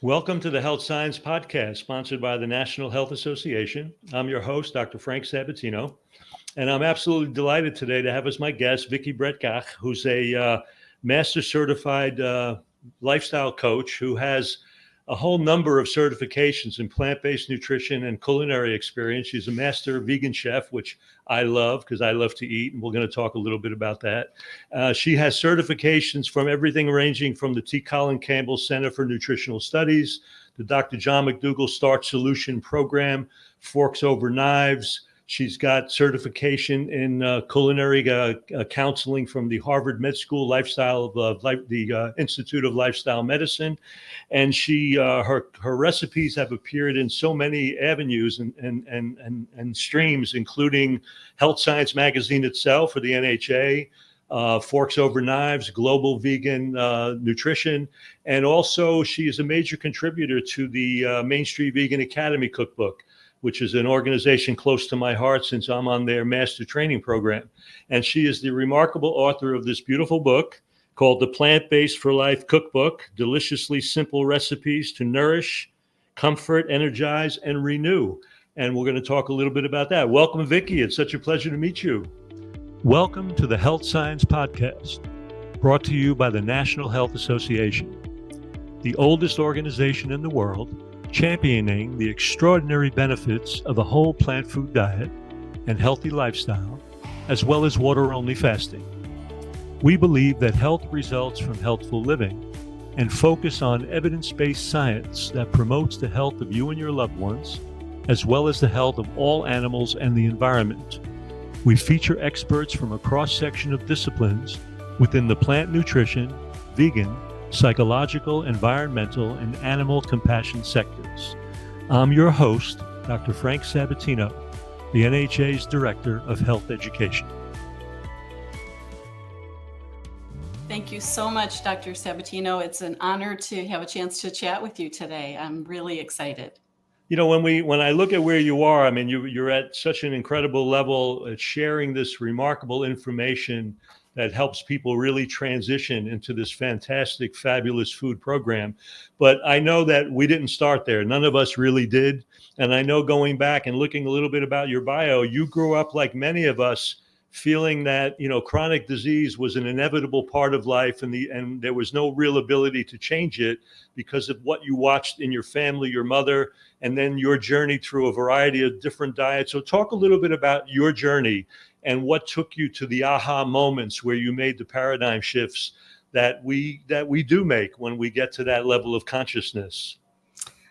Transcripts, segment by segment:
Welcome to the Health Science Podcast, sponsored by the National Health Association. I'm your host, Dr. Frank Sabatino, and I'm absolutely delighted today to have as my guest Vicki Brett-Gach, who's a master certified lifestyle coach who has a whole number of certifications in plant-based nutrition and culinary experience. She's a master vegan chef, which I love because I love to eat, and we're going to talk a little bit about that. She has certifications from everything ranging from the T. Colin Campbell Center for Nutritional Studies, the Dr. John McDougall Starch Solution Program, Forks Over Knives. She's got certification in culinary counseling from the Harvard Med School the Institute of Lifestyle Medicine, and her recipes have appeared in so many avenues and streams, including Health Science Magazine itself, or the NHA, Forks Over Knives, Global Vegan Nutrition, and also she is a major contributor to the Main Street Vegan Academy cookbook, which is an organization close to my heart since I'm on their master training program. And she is the remarkable author of this beautiful book called The Plant-Based for Life Cookbook, Deliciously Simple Recipes to Nourish, Comfort, Energize, and Renew. And we're going to talk a little bit about that. Welcome, Vicki. It's such a pleasure to meet you. Welcome to the Health Science Podcast, brought to you by the National Health Association, the oldest organization in the world championing the extraordinary benefits of a whole plant food diet and healthy lifestyle, as well as water-only fasting. We believe that health results from healthful living and focus on evidence-based science that promotes the health of you and your loved ones, as well as the health of all animals and the environment. We feature experts from a cross-section of disciplines within the plant nutrition, vegan, psychological, environmental, and animal compassion sectors. I'm your host, Dr. Frank Sabatino, the NHA's Director of Health Education. Thank you so much, Dr. Sabatino. It's an honor to have a chance to chat with you today. I'm really excited. You know, when I look at where you are, I mean, you're at such an incredible level at sharing this remarkable information that helps people really transition into this fantastic, fabulous food program. But I know that we didn't start there. None of us really did. And I know, going back and looking a little bit about your bio, you grew up like many of us, feeling that, you know, chronic disease was an inevitable part of life, and there was no real ability to change it because of what you watched in your family, your mother, and then your journey through a variety of different diets. So talk a little bit about your journey and what took you to the aha moments where you made the paradigm shifts that we do make when we get to that level of consciousness.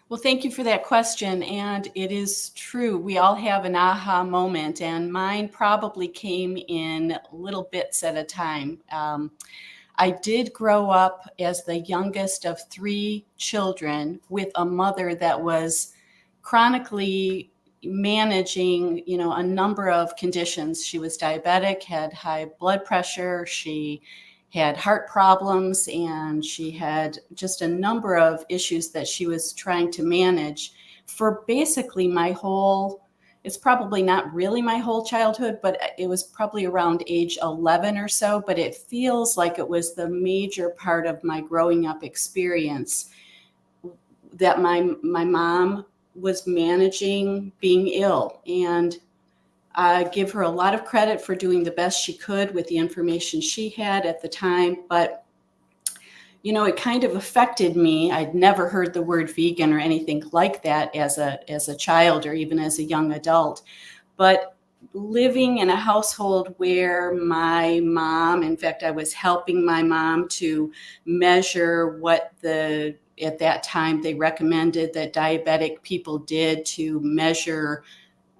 Well, thank you for that question. And it is true. We all have an aha moment, and mine probably came in little bits at a time. I did grow up as the youngest of 3 children with a mother that was chronically managing, a number of conditions. She was diabetic, had high blood pressure, she had heart problems, and she had just a number of issues that she was trying to manage for basically it's probably not really my whole childhood, but it was probably around age 11 or so, but it feels like it was the major part of my growing up experience that my mom was managing being ill. And I give her a lot of credit for doing the best she could with the information she had at the time. But, it kind of affected me. I'd never heard the word vegan or anything like that as a child or even as a young adult. But living in a household where my mom, in fact, I was helping my mom to measure what at that time they recommended that diabetic people did to measure,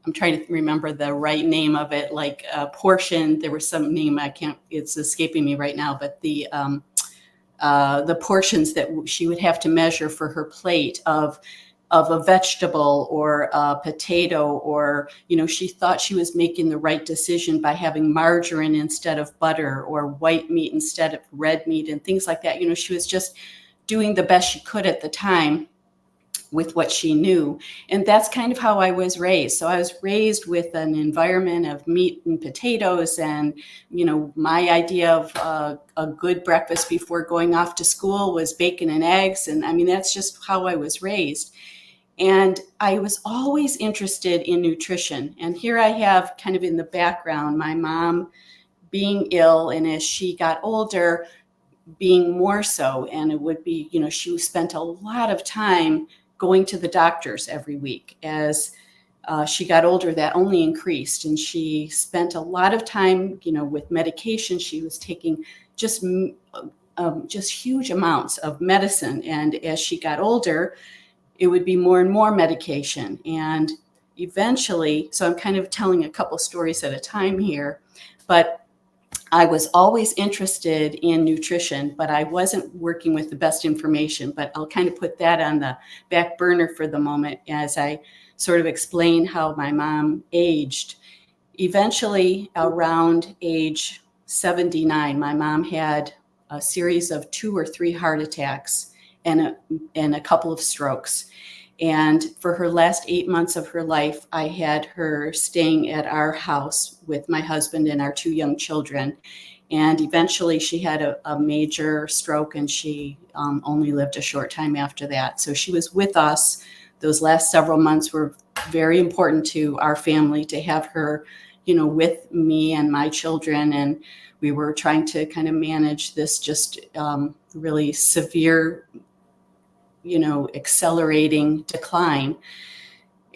I'm trying to remember the right name of it, like a portion. There was some name, it's escaping me right now, but the portions that she would have to measure for her plate of a vegetable or a potato, or, she thought she was making the right decision by having margarine instead of butter or white meat instead of red meat and things like that. She was just doing the best she could at the time. with what she knew. And that's kind of how I was raised. So I was raised with an environment of meat and potatoes, and, my idea of a good breakfast before going off to school was bacon and eggs. And I mean, that's just how I was raised. And I was always interested in nutrition. And here I have kind of in the background, my mom being ill, and as she got older, being more so. And it would be, she spent a lot of time going to the doctors every week. As she got older, that only increased. And she spent a lot of time, with medication. She was taking just huge amounts of medicine. And as she got older, it would be more and more medication. And eventually, so I'm kind of telling a couple stories at a time here, but I was always interested in nutrition, but I wasn't working with the best information. But I'll kind of put that on the back burner for the moment as I sort of explain how my mom aged. Eventually, around age 79, my mom had a series of 2 or 3 heart attacks and a couple of strokes. And for her last 8 months of her life, I had her staying at our house with my husband and our 2 young children. And eventually she had a major stroke, and she only lived a short time after that. So she was with us. Those last several months were very important to our family, to have her, with me and my children. And we were trying to kind of manage this just really severe, accelerating decline.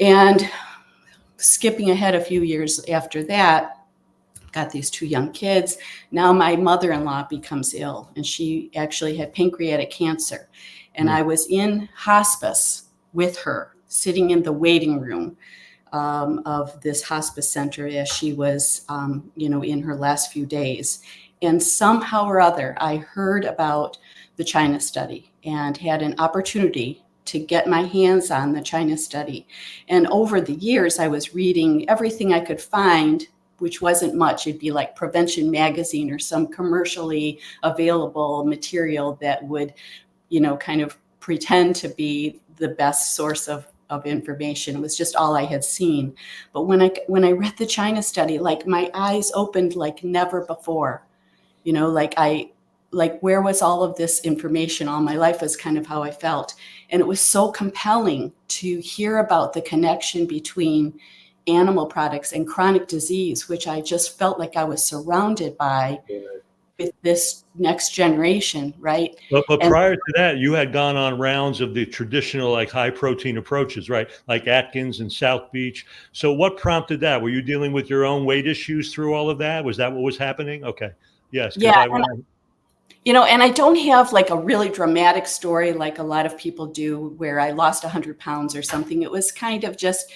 And skipping ahead a few years after that, got these 2 young kids. Now my mother-in-law becomes ill, and she actually had pancreatic cancer. And I was in hospice with her, sitting in the waiting room of this hospice center as she was, in her last few days. And somehow or other, I heard about the China study and had an opportunity to get my hands on the China study. And over the years, I was reading everything I could find, which wasn't much. It'd be like Prevention Magazine or some commercially available material that would, kind of pretend to be the best source of information. It was just all I had seen. But when I read the China study, like my eyes opened like never before. Where was all of this information all my life, is kind of how I felt. And it was so compelling to hear about the connection between animal products and chronic disease, which I just felt like I was surrounded by with this next generation, right? But prior to that, you had gone on rounds of the traditional, like, high protein approaches, right? Like Atkins and South Beach. So what prompted that? Were you dealing with your own weight issues through all of that? Was that what was happening? Okay. Yes. Yeah. And I don't have like a really dramatic story like a lot of people do, where I lost 100 pounds or something. It was kind of just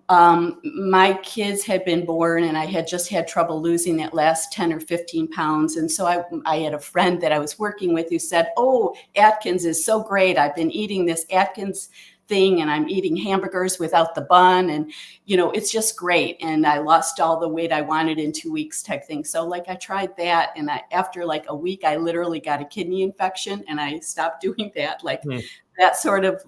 my kids had been born, and I had just had trouble losing that last 10 or 15 pounds. And so I had a friend that I was working with who said, "Oh, Atkins is so great. I've been eating this Atkins thing, and I'm eating hamburgers without the bun. And, it's just great. And I lost all the weight I wanted in 2 weeks," type thing. So I tried that. And after like a week, I literally got a kidney infection, and I stopped doing that. That sort of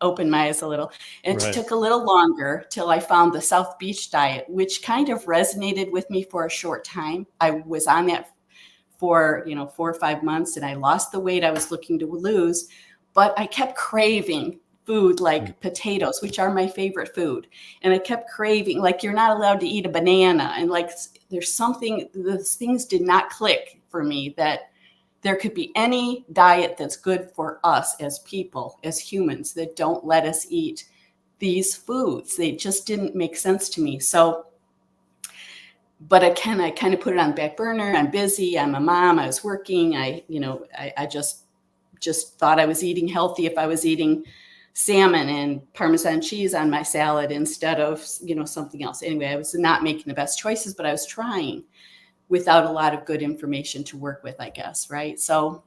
opened my eyes a little. And It took a little longer till I found the South Beach diet, which kind of resonated with me for a short time. I was on that for, 4 or 5 months, and I lost the weight I was looking to lose, but I kept craving food like potatoes, which are my favorite food. And I kept craving, like, you're not allowed to eat a banana. And there's something, those things did not click for me, that there could be any diet that's good for us as people, as humans, that don't let us eat these foods. They just didn't make sense to me. So, but I kind of put it on the back burner. I'm busy. I'm a mom. I was working. I just thought I was eating healthy if I was eating salmon and Parmesan cheese on my salad instead of, something else. Anyway, I was not making the best choices, but I was trying without a lot of good information to work with, I guess. Right. So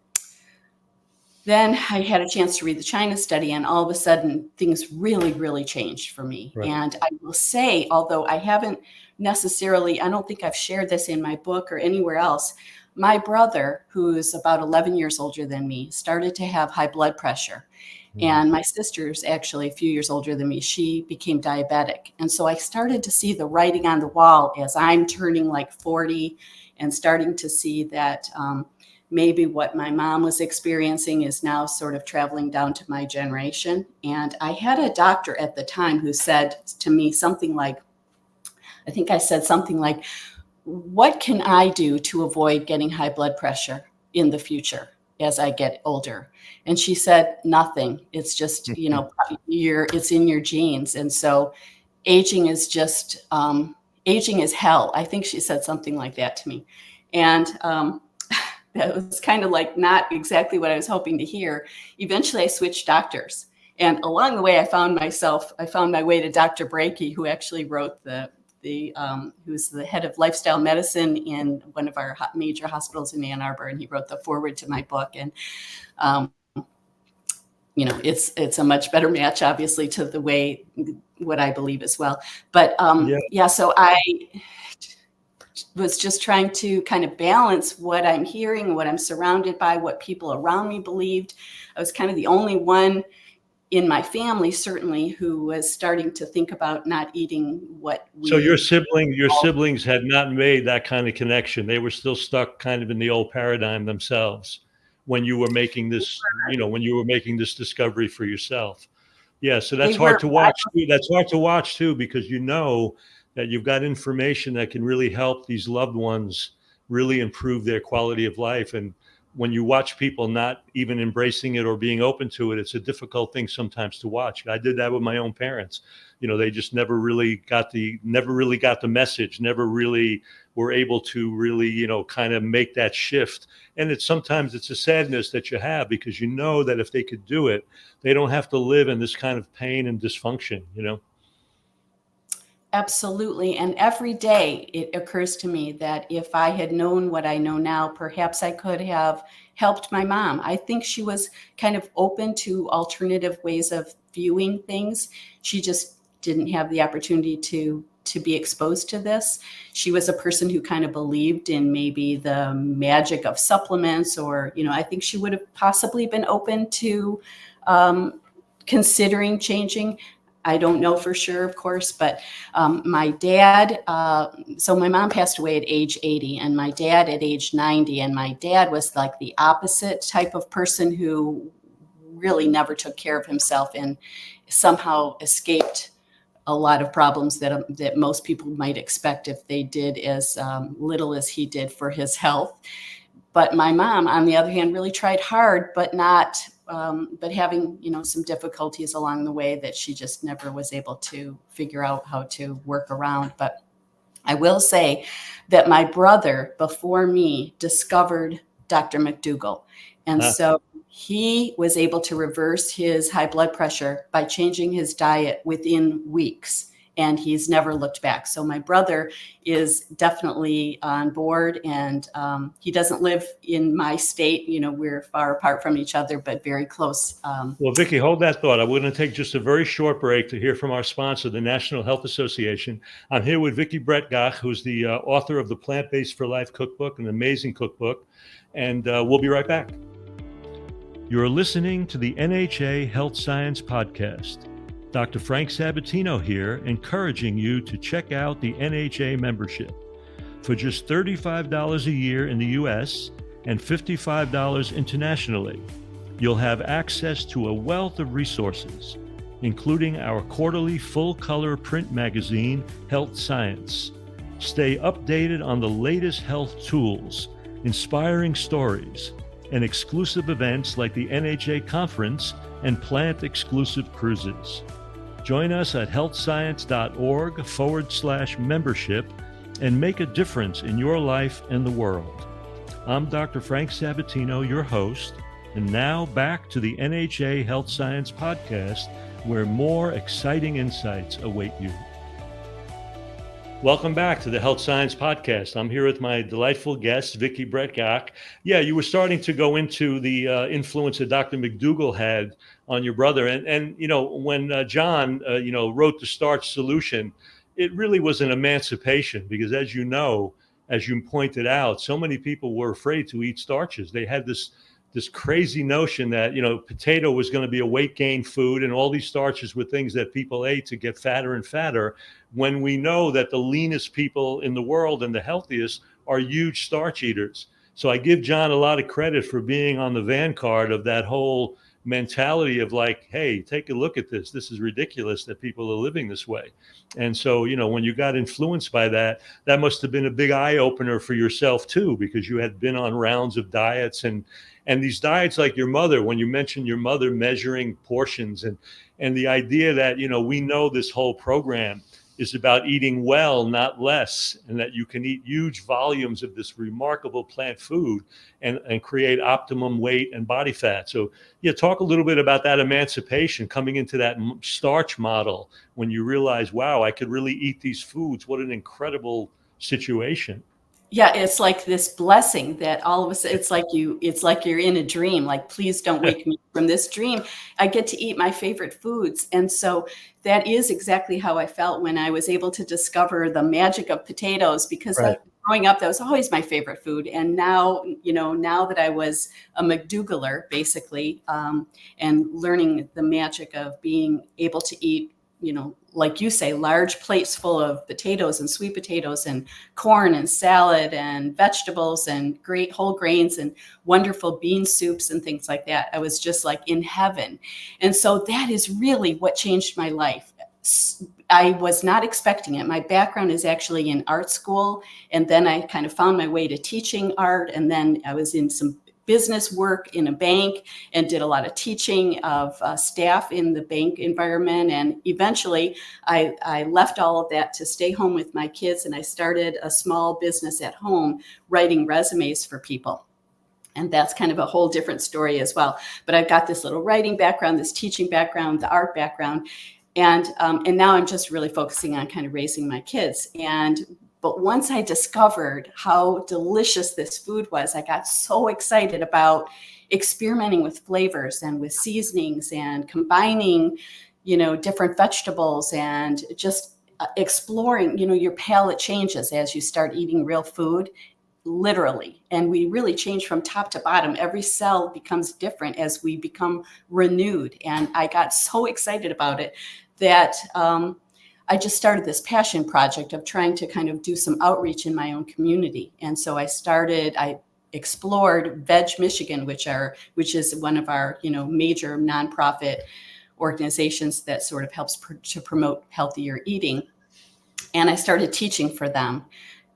then I had a chance to read the China study, and all of a sudden things really, really changed for me. Right. And I will say, although I haven't necessarily, I don't think I've shared this in my book or anywhere else, my brother, who's about 11 years older than me, started to have high blood pressure. And my sister's actually a few years older than me. She became diabetic. And so I started to see the writing on the wall as I'm turning like 40 and starting to see that maybe what my mom was experiencing is now sort of traveling down to my generation. And I had a doctor at the time who said to me something like, I think I said something like, what can I do to avoid getting high blood pressure in the future as I get older? And she said, nothing. It's just, it's in your genes. And so aging is just, aging is hell. I think she said something like that to me. And that was kind of like not exactly what I was hoping to hear. Eventually I switched doctors. And along the way, I found my way to Dr. Brett-Gach, who actually wrote who's the head of lifestyle medicine in one of our major hospitals in Ann Arbor, and he wrote the foreword to my book. And it's a much better match, obviously, to the way what I believe as well. But so I was just trying to kind of balance what I'm hearing, what I'm surrounded by, what people around me believed. I was kind of the only one in my family, certainly, who was starting to think about not eating what we. So your siblings had not made that kind of connection. They were still stuck kind of in the old paradigm themselves when you were making this, when you were making this discovery for yourself. Yeah. So that's hard to watch too. That's hard to watch too, because you know that you've got information that can really help these loved ones really improve their quality of life. And when you watch people not even embracing it or being open to it, it's a difficult thing sometimes to watch. I did that with my own parents. They just never really got the message, never really were able to really, kind of make that shift. And sometimes it's a sadness that you have, because you know that if they could do it, they don't have to live in this kind of pain and dysfunction, Absolutely. And every day it occurs to me that if I had known what I know now, perhaps I could have helped my mom. I think she was kind of open to alternative ways of viewing things. She just didn't have the opportunity to be exposed to this. She was a person who kind of believed in maybe the magic of supplements, or, I think she would have possibly been open to considering changing. I don't know for sure, of course, but my dad, so my mom passed away at age 80 and my dad at age 90. And my dad was like the opposite type of person who really never took care of himself and somehow escaped a lot of problems that most people might expect if they did as little as he did for his health. But my mom, on the other hand, really tried hard, but having, some difficulties along the way that she just never was able to figure out how to work around. But I will say that my brother, before me, discovered Dr. McDougall. And so he was able to reverse his high blood pressure by changing his diet within weeks. And he's never looked back. So my brother is definitely on board, and he doesn't live in my state. We're far apart from each other, but very close. Well, Vicki, hold that thought. I'm going to take just a very short break to hear from our sponsor, the National Health Association. I'm here with Vicki Brett-Gach, who's the author of the Plant-Based for Life cookbook, an amazing cookbook. And we'll be right back. You're listening to the NHA Health Science Podcast. Dr. Frank Sabatino here, encouraging you to check out the NHA membership. For just $35 a year in the US and $55 internationally, you'll have access to a wealth of resources, including our quarterly full-color print magazine, Health Science. Stay updated on the latest health tools, inspiring stories, and exclusive events like the NHA Conference and plant-exclusive cruises. Join us at healthscience.org/membership and make a difference in your life and the world. I'm Dr. Frank Sabatino, your host, and now back to the NHA Health Science Podcast, where more exciting insights await you. Welcome back to the Health Science Podcast. I'm here with my delightful guest, Vicki Brett-Gach. Yeah, you were starting to go into the influence that Dr. McDougall had on your brother. And when John, wrote the Starch Solution, it really was an emancipation because, as you pointed out, so many people were afraid to eat starches. They had this this crazy notion that, potato was going to be a weight gain food, and all these starches were things that people ate to get fatter and fatter, when we know that the leanest people in the world and the healthiest are huge starch eaters. So I give John a lot of credit for being on the vanguard of that whole mentality of like, hey, take a look at this. This is ridiculous that people are living this way. And so, when you got influenced by that, that must have been a big eye opener for yourself too, because you had been on rounds of diets and these diets like your mother, when you mentioned your mother measuring portions and the idea that, we know this whole program is about eating well, not less, and that you can eat huge volumes of this remarkable plant food and create optimum weight and body fat. So talk a little bit about that emancipation, coming into that starch model when you realize, wow, I could really eat these foods. What an incredible situation. Yeah, it's like this blessing that all of us, it's like you're in a dream, like, please don't wake me from this dream. I get to eat my favorite foods. And so that is exactly how I felt when I was able to discover the magic of potatoes, because Right. growing up, that was always my favorite food. And now, now that I was a McDougaller, basically, and learning the magic of being able to eat, like you say, large plates full of potatoes and sweet potatoes and corn and salad and vegetables and great whole grains and wonderful bean soups and things like that. I was just like in heaven. And so that is really what changed my life. I was not expecting it. My background is actually in art school. And then I kind of found my way to teaching art. And then I was in some business work in a bank and did a lot of teaching of staff in the bank environment. And eventually I left all of that to stay home with my kids. And I started a small business at home, writing resumes for people. And that's kind of a whole different story as well. But I've got this little writing background, this teaching background, the art background. And now I'm just really focusing on kind of raising my kids. But once I discovered how delicious this food was, I got so excited about experimenting with flavors and with seasonings and combining, different vegetables and just exploring, your palate changes as you start eating real food, literally. And we really change from top to bottom. Every cell becomes different as we become renewed. And I got so excited about it that I just started this passion project of trying to kind of do some outreach in my own community. And so I explored Veg Michigan, which is one of our, major nonprofit organizations that sort of helps to promote healthier eating. And I started teaching for them,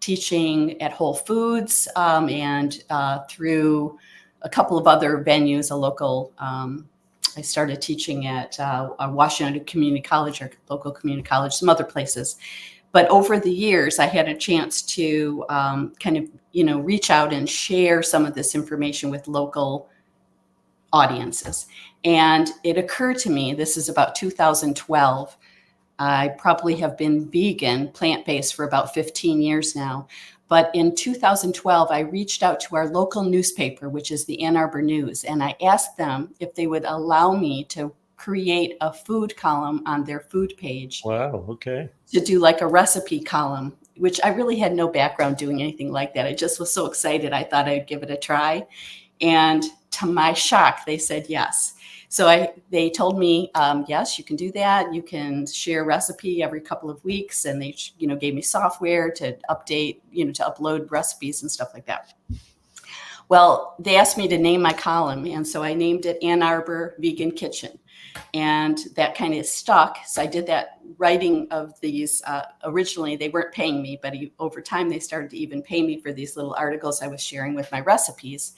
teaching at Whole Foods and through a couple of other venues, a local I started teaching at Washington Community College, or local community college, some other places. But over the years, I had a chance to kind of, reach out and share some of this information with local audiences. And it occurred to me, this is about 2012. I probably have been vegan, plant-based, for about 15 years now. But in 2012, I reached out to our local newspaper, which is the Ann Arbor News, and I asked them if they would allow me to create a food column on their food page. Wow. Okay. To do like a recipe column, which I really had no background doing anything like that. I just was so excited. I thought I'd give it a try. And to my shock, they said yes. So they told me, yes, you can do that. You can share a recipe every couple of weeks. And they, gave me software to update, to upload recipes and stuff like that. Well, they asked me to name my column. And so I named it Ann Arbor Vegan Kitchen. And that kind of stuck. So I did that writing of these. Originally, they weren't paying me, but over time, they started to even pay me for these little articles I was sharing with my recipes.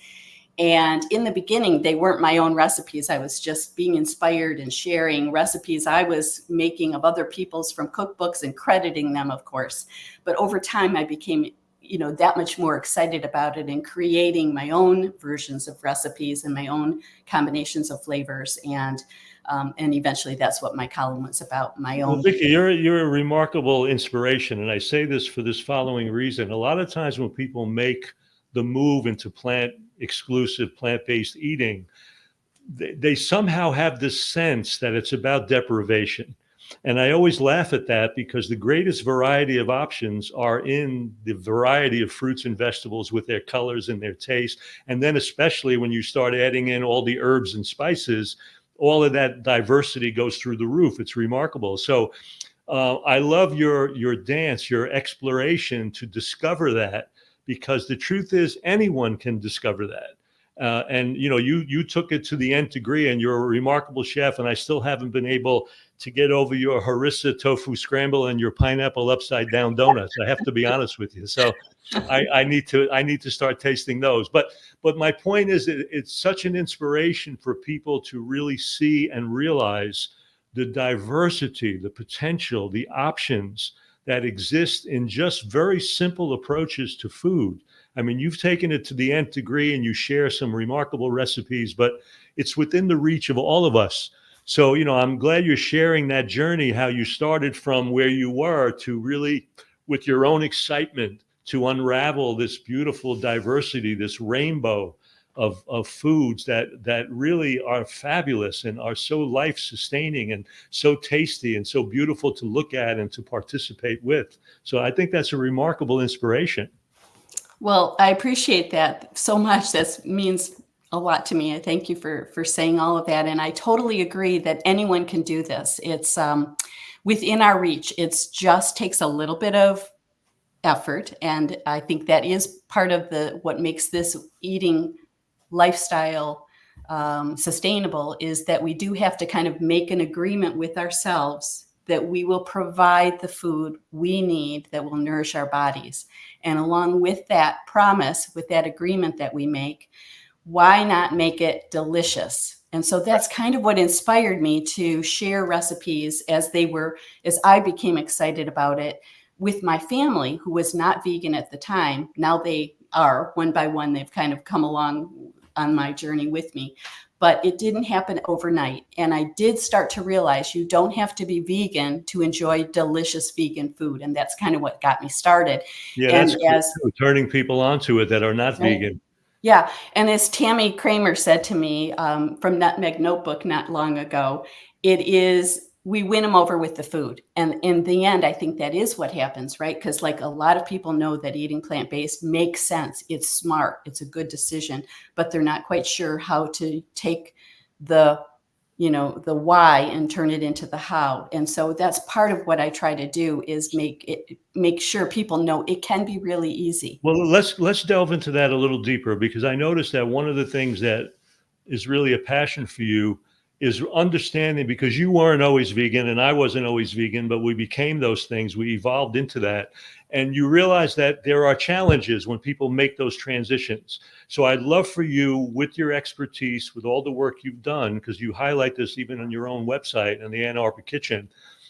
And in the beginning, they weren't my own recipes. I was just being inspired and sharing recipes I was making of other people's from cookbooks and crediting them, of course. But over time, I became, that much more excited about it and creating my own versions of recipes and my own combinations of flavors. And eventually, that's what my column was about, my own. Well, Vicki, you're a remarkable inspiration. And I say this for this following reason. A lot of times when people make the move into exclusive plant-based eating, they somehow have this sense that it's about deprivation. And I always laugh at that because the greatest variety of options are in the variety of fruits and vegetables with their colors and their taste. And then especially when you start adding in all the herbs and spices, all of that diversity goes through the roof. It's remarkable. So I love your dance, your exploration to discover that, because the truth is anyone can discover that. And you took it to the nth degree, and you're a remarkable chef. And I still haven't been able to get over your harissa tofu scramble and your pineapple upside down donuts. I have to be honest with you. So I need to start tasting those. But my point is, it's such an inspiration for people to really see and realize the diversity, the potential, the options that exist in just very simple approaches to food. I mean, you've taken it to the nth degree and you share some remarkable recipes, but it's within the reach of all of us. So, I'm glad you're sharing that journey, how you started from where you were to really, with your own excitement, to unravel this beautiful diversity, this rainbow of foods that really are fabulous and are so life sustaining and so tasty and so beautiful to look at and to participate with. So I think that's a remarkable inspiration. Well, I appreciate that so much. That means a lot to me. I thank you for saying all of that. And I totally agree that anyone can do this. It's within our reach. It's just takes a little bit of effort. And I think that is part of what makes this eating lifestyle sustainable, is that we do have to kind of make an agreement with ourselves that we will provide the food we need that will nourish our bodies. And along with that promise, with that agreement that we make, why not make it delicious? And so that's kind of what inspired me to share recipes as I became excited about it with my family, who was not vegan at the time. Now they are, one by one. They've kind of come along on my journey with me, but it didn't happen overnight. And I did start to realize you don't have to be vegan to enjoy delicious vegan food. And that's kind of what got me started. Yeah, And that's cool too, turning people onto it that are not vegan. Yeah. And as Tammy Kramer said to me from Nutmeg Notebook not long ago, we win them over with the food. And in the end, I think that is what happens, right? Because like a lot of people know that eating plant-based makes sense. It's smart. It's a good decision, but they're not quite sure how to take the why and turn it into the how. And so that's part of what I try to do, is make sure people know it can be really easy. Well, let's delve into that a little deeper, because I noticed that one of the things that is really a passion for you is understanding, because you weren't always vegan and I wasn't always vegan, but we became those things. We evolved into that. And you realize that there are challenges when people make those transitions. So I'd love for you, with your expertise, with all the work you've done, because you highlight this even on your own website and the Arbor Kitchen,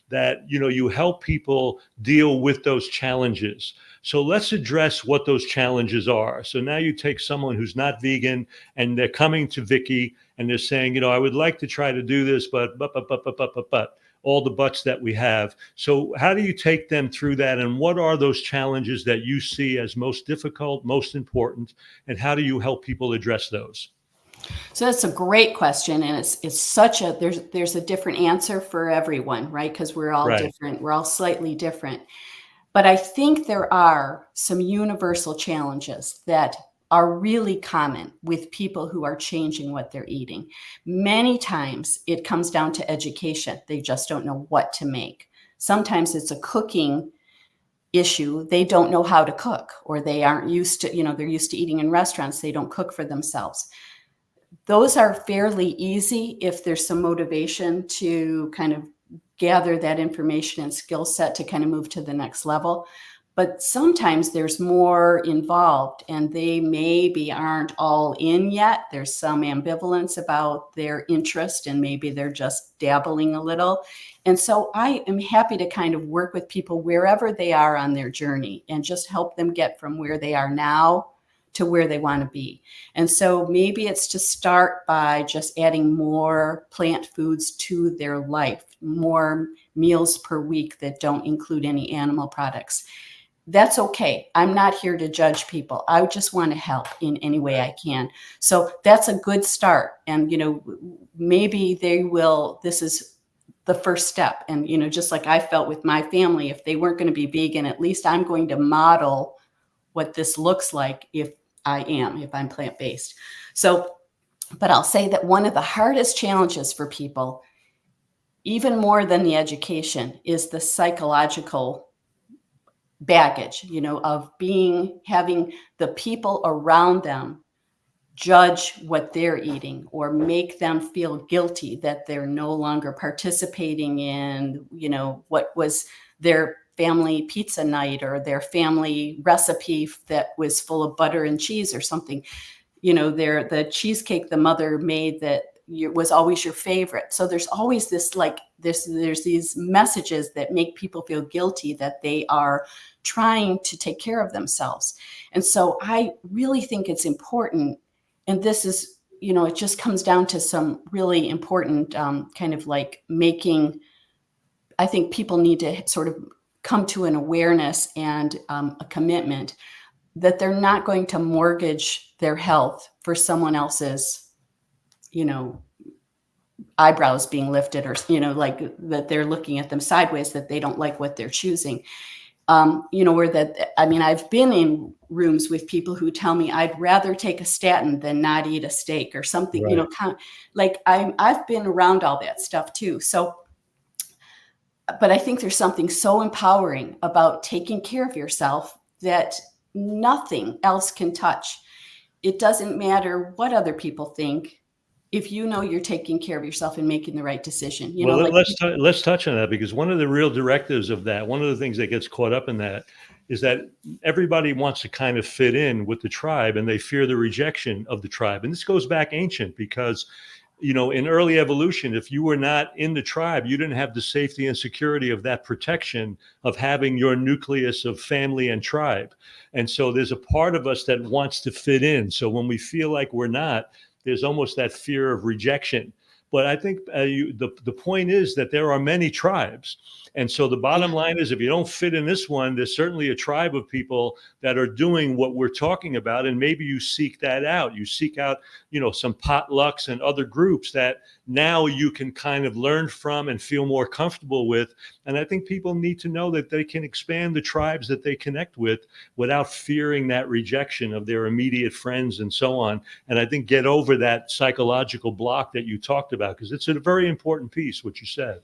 that you help people deal with those challenges. So let's address what those challenges are. So now you take someone who's not vegan and they're coming to Vicki and they're saying, I would like to try to do this, but all the buts that we have. So how do you take them through that? And what are those challenges that you see as most difficult, most important? And how do you help people address those? So that's a great question. And it's such there's a different answer for everyone, right? Because we're all different. We're all slightly different. But I think there are some universal challenges that are really common with people who are changing what they're eating. Many times it comes down to education. They just don't know what to make. Sometimes it's a cooking issue. They don't know how to cook, or they aren't used to, they're used to eating in restaurants. They don't cook for themselves. Those are fairly easy if there's some motivation to kind of gather that information and skill set to kind of move to the next level. But sometimes there's more involved and they maybe aren't all in yet. There's some ambivalence about their interest and maybe they're just dabbling a little. And so I am happy to kind of work with people wherever they are on their journey and just help them get from where they are now to where they want to be. And so maybe it's to start by just adding more plant foods to their life, more meals per week that don't include any animal products. That's okay. I'm not here to judge people. I just want to help in any way I can. So that's a good start. And, maybe this is the first step. And, just like I felt with my family, if they weren't going to be vegan, at least I'm going to model what this looks like if I'm plant-based. So, but I'll say that one of the hardest challenges for people, even more than the education, is the psychological baggage, of having the people around them judge what they're eating or make them feel guilty that they're no longer participating in, what was their family pizza night or their family recipe that was full of butter and cheese or something. The cheesecake the mother made that was always your favorite. So there's always there's these messages that make people feel guilty that they are trying to take care of themselves. And so I really think it's important. And this is, it just comes down to some really important kind of like I think people need to sort of come to an awareness and a commitment that they're not going to mortgage their health for someone else's, eyebrows being lifted, or, like that they're looking at them sideways, that they don't like what they're choosing. I've been in rooms with people who tell me I'd rather take a statin than not eat a steak or something, Right. I've been around all that stuff too. So, but I think there's something so empowering about taking care of yourself that nothing else can touch. It doesn't matter what other people think. If you're taking care of yourself and making the right decision, let's touch on that, because one of the real directives of that, one of the things that gets caught up in that, is that everybody wants to kind of fit in with the tribe, and they fear the rejection of the tribe. And this goes back ancient, because in early evolution, if you were not in the tribe, you didn't have the safety and security of that protection of having your nucleus of family and tribe. And so there's a part of us that wants to fit in. So when we feel like we're not, there's almost that fear of rejection. But I think the point is that there are many tribes. And so the bottom line is, if you don't fit in this one, there's certainly a tribe of people that are doing what we're talking about. And maybe you seek that out. You seek out, some potlucks and other groups that now you can kind of learn from and feel more comfortable with. And I think people need to know that they can expand the tribes that they connect with without fearing that rejection of their immediate friends and so on. And I think get over that psychological block that you talked about, because it's a very important piece, what you said.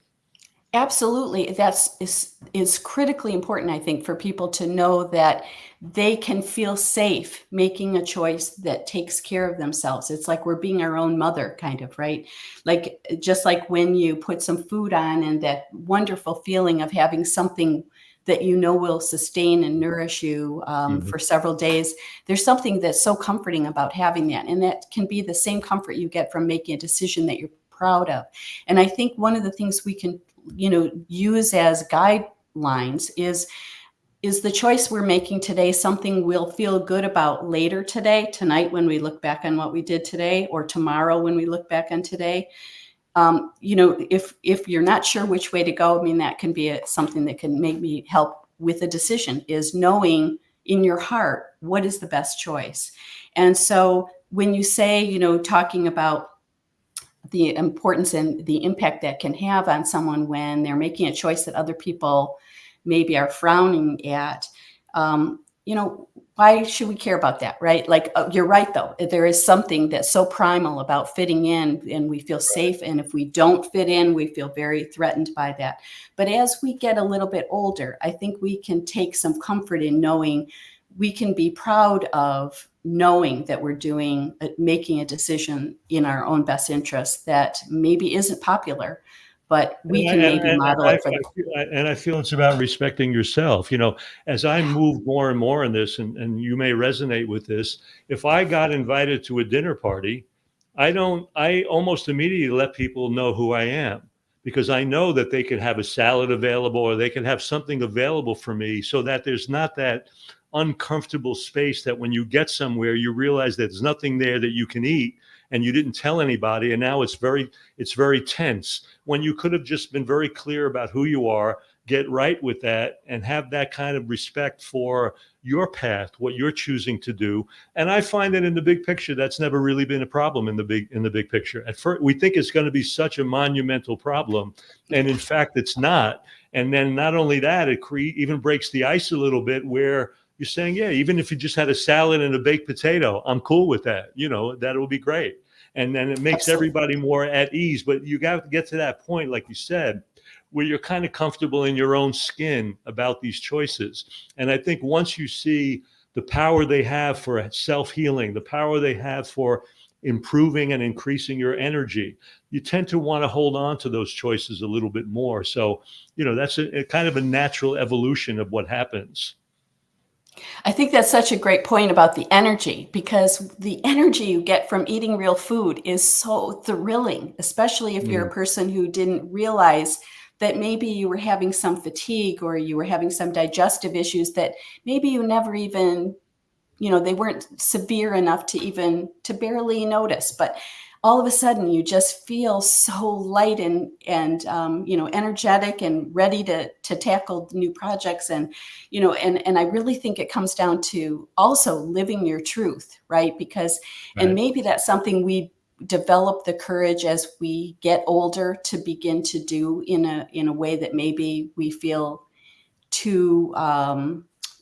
Absolutely. Is critically important, I think, for people to know that they can feel safe making a choice that takes care of themselves. It's like we're being our own mother, kind of, right? Like, just like when you put some food on and that wonderful feeling of having something that will sustain and nourish you for several days. There's something that's so comforting about having that. And that can be the same comfort you get from making a decision that you're proud of. And I think one of the things we can use as guidelines is the choice we're making today something we'll feel good about later tonight when we look back on what we did today, or tomorrow when we look back on today. If you're not sure which way to go, that can be something that can maybe help with a decision, is knowing in your heart what is the best choice. And so when you say, talking about the importance and the impact that can have on someone when they're making a choice that other people maybe are frowning at, why should we care about that, right? Like, you're right, though. There is something that's so primal about fitting in, and we feel safe. And if we don't fit in, we feel very threatened by that. But as we get a little bit older, I think we can take some comfort in knowing we can be proud of knowing that we're making a decision in our own best interest that maybe isn't popular, but we can maybe model it for and I feel it's about respecting yourself. As I move more and more in this, and you may resonate with this, if I got invited to a dinner party, I almost immediately let people know who I am, because I know that they could have a salad available, or they can have something available for me, so that there's not that uncomfortable space that when you get somewhere, you realize that there's nothing there that you can eat. and you didn't tell anybody, and now it's very tense, when you could have just been very clear about who you are, get right with that, and have that kind of respect for your path, what you're choosing to do. And I find that in the big picture, that's never really been a problem in the big picture. At first, we think it's going to be such a monumental problem, and in fact, it's not. And then not only that, it even breaks the ice a little bit, where you're saying, yeah, even if you just had a salad and a baked potato, I'm cool with that. That will be great. And then it makes Absolutely. everybody more at ease. But you got to get to that point, like you said, where you're kind of comfortable in your own skin about these choices. And I think once you see the power they have for self-healing, the power they have for improving and increasing your energy, you tend to want to hold on to those choices a little bit more. So, that's a kind of a natural evolution of what happens. I think that's such a great point about the energy, because the energy you get from eating real food is so thrilling, especially if you're a person who didn't realize that maybe you were having some fatigue or you were having some digestive issues that maybe you never even, they weren't severe enough to barely notice. But all of a sudden you just feel so light and energetic and ready to tackle new projects. And I really think it comes down to also living your truth, right? Because and maybe that's something we develop the courage as we get older to begin to do in a way that maybe we feel too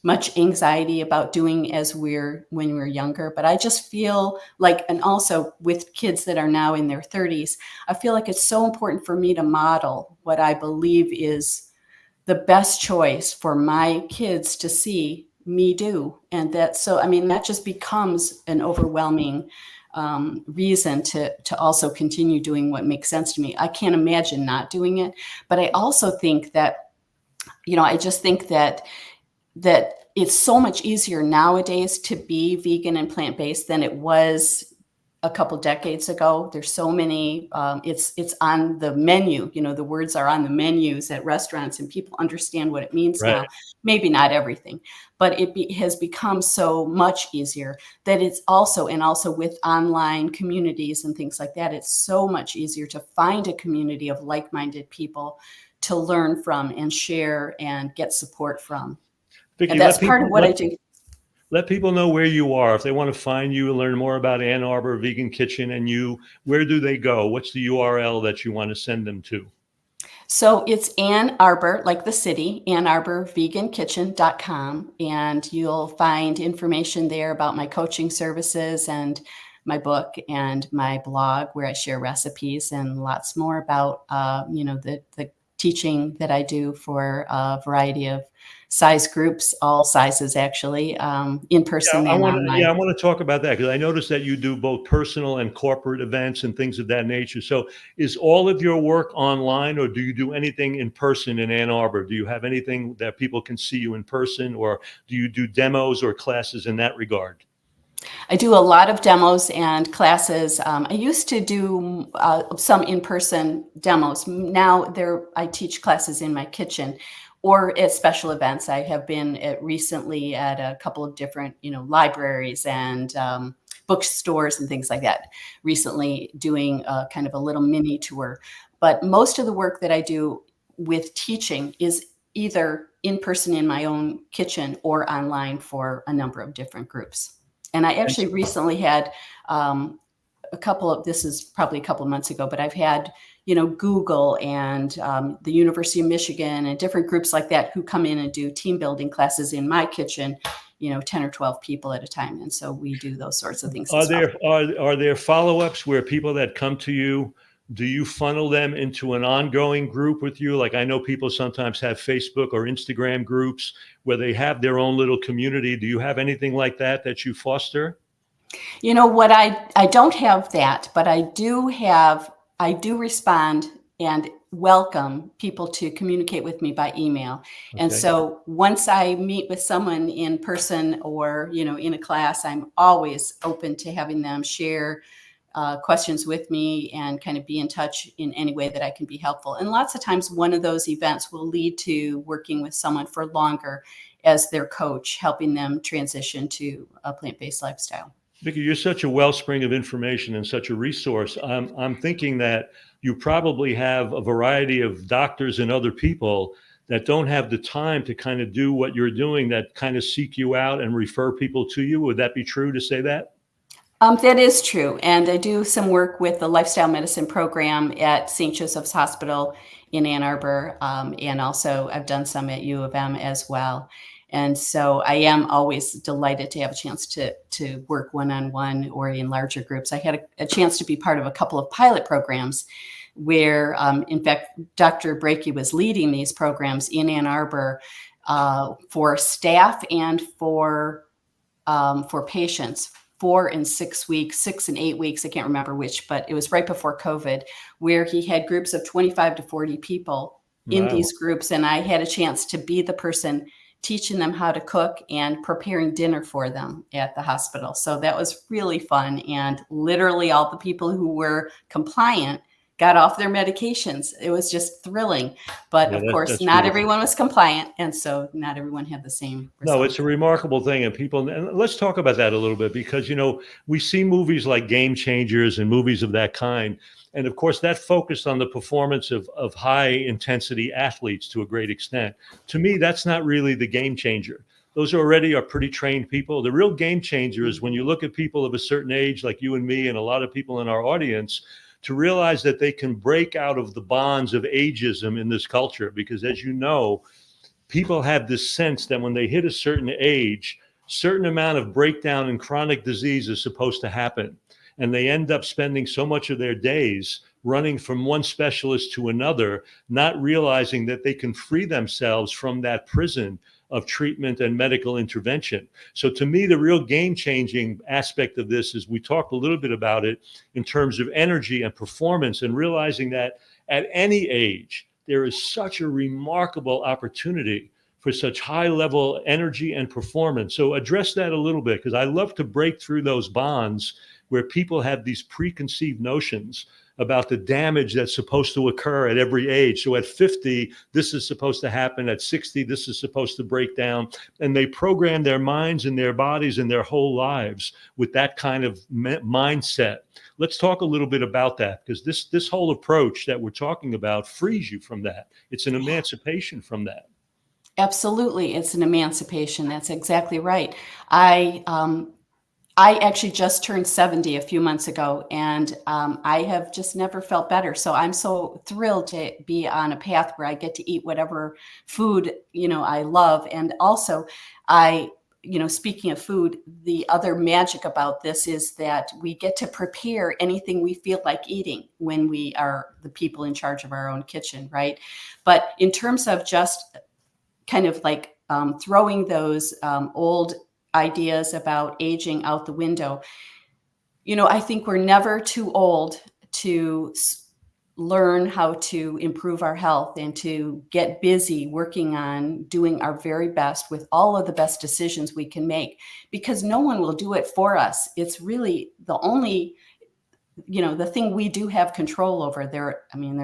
much anxiety about doing when we're younger. But I just feel like, and also with kids that are now in their 30s, I feel like it's so important for me to model what I believe is the best choice for my kids to see me do. And that just becomes an overwhelming reason to also continue doing what makes sense to me. I can't imagine not doing it. But I also think that, I just think that it's so much easier nowadays to be vegan and plant-based than it was a couple decades ago. There's so many, it's on the menu, the words are on the menus at restaurants and people understand what it means now. Maybe not everything, but it has become so much easier that it's also with online communities and things like that, it's so much easier to find a community of like-minded people to learn from and share and get support from. Vicki, And that's part of what I do. Let people know where you are. If they want to find you and learn more about Ann Arbor Vegan Kitchen and you, where do they go? What's the URL that you want to send them to? So it's Ann Arbor, like the city, AnnArborVeganKitchen.com. And you'll find information there about my coaching services and my book and my blog, where I share recipes and lots more about, the teaching that I do for a variety of size groups, all sizes actually, in person and online. I want to talk about that, because I noticed that you do both personal and corporate events and things of that nature. So is all of your work online, or do you do anything in person in Ann Arbor? Do you have anything that people can see you in person, or do you do demos or classes in that regard? I do a lot of demos and classes. I used to do some in-person demos. Now I teach classes in my kitchen or at special events. I have been recently at a couple of different, libraries and bookstores and things like that. Recently doing kind of a little mini tour. But most of the work that I do with teaching is either in person in my own kitchen or online for a number of different groups. And I actually recently had this is probably a couple of months ago, but I've had, Google and the University of Michigan and different groups like that who come in and do team building classes in my kitchen, 10 or 12 people at a time. And so we do those sorts of things. Are there follow-ups where people that come to you, do you funnel them into an ongoing group with you? Like, I know people sometimes have Facebook or Instagram groups where they have their own little community. Do you have anything like that you foster? What I don't have that, but I do respond and welcome people to communicate with me by email. Okay. And so once I meet with someone in person or, in a class, I'm always open to having them share questions with me and kind of be in touch in any way that I can be helpful. And lots of times one of those events will lead to working with someone for longer as their coach, helping them transition to a plant-based lifestyle. Vicki, you're such a wellspring of information and such a resource. I'm thinking that you probably have a variety of doctors and other people that don't have the time to kind of do what you're doing, that kind of seek you out and refer people to you. Would that be true to say that? That is true. And I do some work with the lifestyle medicine program at St. Joseph's Hospital in Ann Arbor. And also I've done some at U of M as well. And so I am always delighted to have a chance to work one-on-one or in larger groups. I had a chance to be part of a couple of pilot programs where, in fact, Dr. Brett-Gach was leading these programs in Ann Arbor for staff and for patients. 4 and 6 weeks, 6 and 8 weeks, I can't remember which, but it was right before COVID, where he had groups of 25 to 40 people in Wow. these groups. And I had a chance to be the person teaching them how to cook and preparing dinner for them at the hospital. So that was really fun. And literally all the people who were compliant got off their medications. It was just thrilling. But Yeah, of course, that's not beautiful. everyone was compliant. And so not everyone had the same No, results. it's a remarkable thing. And let's talk about that a little bit, because, we see movies like Game Changers and movies of that kind. And of course, that focused on the performance of high intensity athletes to a great extent. To me, that's not really the game changer. Those already are pretty trained people. The real game changer is when you look at people of a certain age, like you and me, and a lot of people in our audience, to realize that they can break out of the bonds of ageism in this culture. Because as you know, people have this sense that when they hit a certain age, certain amount of breakdown and chronic disease is supposed to happen. And they end up spending so much of their days running from one specialist to another, not realizing that they can free themselves from that prison of treatment and medical intervention. So to me, the real game-changing aspect of this is we talked a little bit about it in terms of energy and performance, and realizing that at any age, there is such a remarkable opportunity for such high level energy and performance. So address that a little bit, because I love to break through those bonds where people have these preconceived notions about the damage that's supposed to occur at every age. So at 50, this is supposed to happen. At 60, this is supposed to break down. And they program their minds and their bodies and their whole lives with that kind of mindset. Let's talk a little bit about that, because this whole approach that we're talking about frees you from that. It's an emancipation from that. Absolutely. It's an emancipation. That's exactly right. I actually just turned 70 a few months ago, and I have just never felt better. So I'm so thrilled to be on a path where I get to eat whatever food, I love. And also speaking of food, the other magic about this is that we get to prepare anything we feel like eating when we are the people in charge of our own kitchen, right? But in terms of just kind of like throwing those old ideas about aging out the window, I think we're never too old to learn how to improve our health and to get busy working on doing our very best with all of the best decisions we can make, because no one will do it for us. It's really the only, the thing we do have control over there. I mean,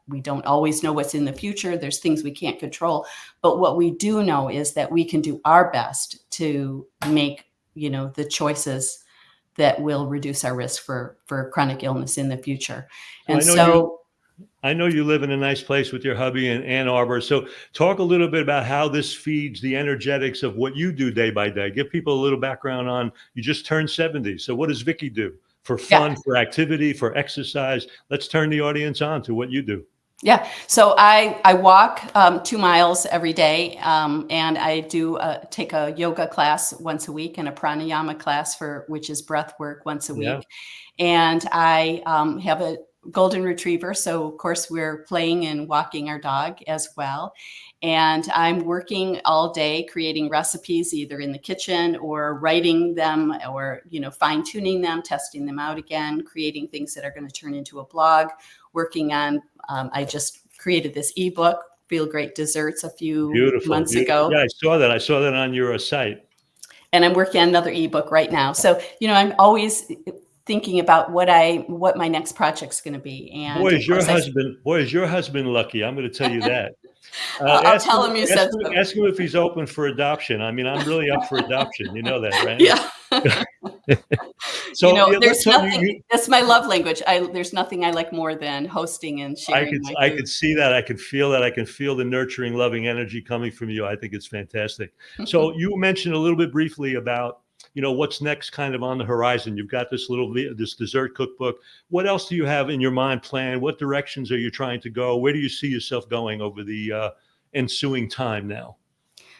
we don't always know what's in the future. There's things we can't control. But what we do know is that we can do our best to make, the choices that will reduce our risk for chronic illness in the future. And I know you live in a nice place with your hubby in Ann Arbor. So talk a little bit about how this feeds the energetics of what you do day by day. Give people a little background on, you just turned 70. So what does Vicki do for fun, for activity, for exercise? Let's turn the audience on to what you do. Yeah. So I walk 2 miles every day, and I do take a yoga class once a week and a pranayama class which is breath work once a week. And I have a golden retriever. So of course we're playing and walking our dog as well. And I'm working all day creating recipes, either in the kitchen or writing them or, fine tuning them, testing them out again, creating things that are going to turn into a blog, working on, I just created this ebook, Feel Great Desserts, a few months ago. Yeah, I saw that on your site. And I'm working on another ebook right now. So, I'm always thinking about what my next project's going to be. And boy, is your husband lucky. I'm going to tell you that. I'll tell him you said so. Ask him if he's open for adoption. I mean, I'm really up for adoption. You know that, right? Yeah. So yeah, there's nothing, that's my love language. There's nothing I like more than hosting and sharing my I food. could see that. I could feel that. I can feel the nurturing, loving energy coming from you. I think it's fantastic. So you mentioned a little bit briefly about, what's next kind of on the horizon. You've got this dessert cookbook. What else do you have in your mind planned? What directions are you trying to go? Where do you see yourself going over the ensuing time now?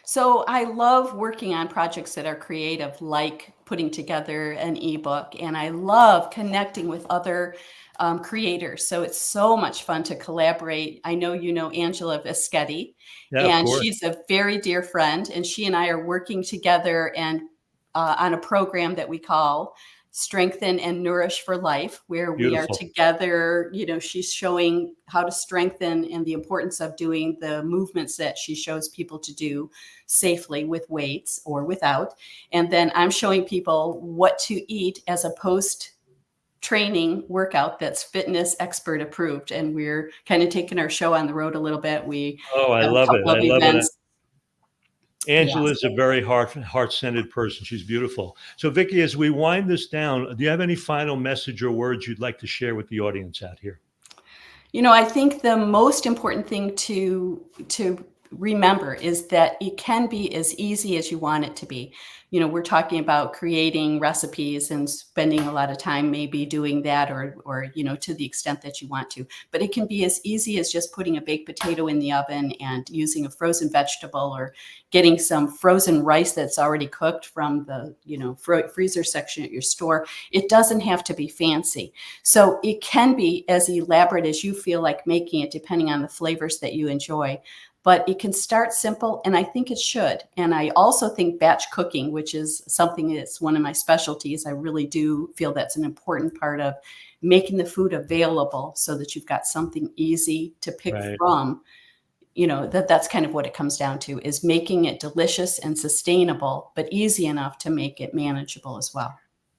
So I love working on projects that are creative, like putting together an ebook, and I love connecting with other creators. So it's so much fun to collaborate. I know you know Angela Vischetti, Yeah, of and course. she's a very dear friend, and she and I are working together and on a program that we call Strengthen and Nourish for Life, where we are Beautiful. together. She's showing how to strengthen and the importance of doing the movements that she shows people to do safely with weights or without. And then I'm showing people what to eat as a post-training workout that's fitness expert approved. And we're kind of taking our show on the road a little bit. We Oh, I have a love it. couple I of love it. events. Angela Yes. is a very heart-centered person. She's beautiful. So, Vicki, as we wind this down, do you have any final message or words you'd like to share with the audience out here? I think the most important thing to remember is that it can be as easy as you want it to be. We're talking about creating recipes and spending a lot of time maybe doing that or to the extent that you want to. But it can be as easy as just putting a baked potato in the oven and using a frozen vegetable or getting some frozen rice that's already cooked from the freezer section at your store. It doesn't have to be fancy. So it can be as elaborate as you feel like making it, depending on the flavors that you enjoy. But it can start simple, and I think it should. And I also think batch cooking, which is something that's one of my specialties, I really do feel that's an important part of making the food available so that you've got something easy to pick Right. from. That's kind of what it comes down to, is making it delicious and sustainable, but easy enough to make it manageable as well.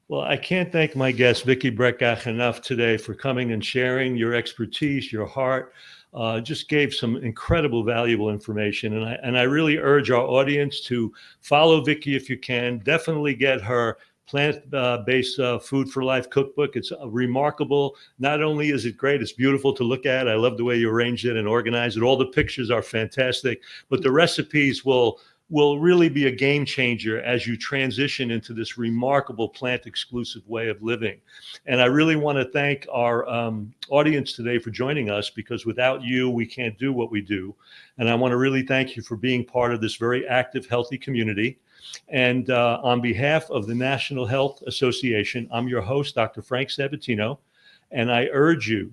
Well, I can't thank my guest, Vicki Brett-Gach, enough today for coming and sharing your expertise, your heart. Just gave some incredible, valuable information. And I really urge our audience to follow Vicki if you can. Definitely get her plant-based Food for Life cookbook. It's remarkable. Not only is it great, it's beautiful to look at. I love the way you arranged it and organized it. All the pictures are fantastic, but the recipes will really be a game changer as you transition into this remarkable plant exclusive way of living. And I really want to thank our audience today for joining us, because without you, we can't do what we do. And I want to really thank you for being part of this very active, healthy community. And on behalf of the National Health Association, I'm your host, Dr. Frank Sabatino, and I urge you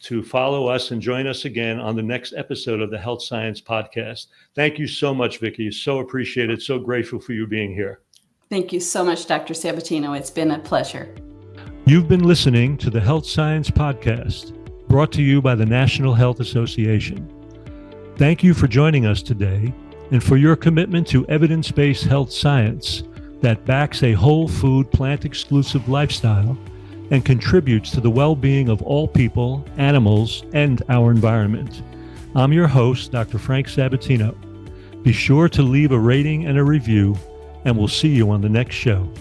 to follow us and join us again on the next episode of the Health Science Podcast. Thank you so much, Vicki. So appreciated. So grateful for you being here. Thank you so much, Dr. Sabatino. It's been a pleasure. You've been listening to the Health Science Podcast, brought to you by the National Health Association. Thank you for joining us today and for your commitment to evidence-based health science that backs a whole food, plant-exclusive lifestyle and contributes to the well-being of all people, animals, and our environment. I'm your host, Dr. Frank Sabatino. Be sure to leave a rating and a review, and we'll see you on the next show.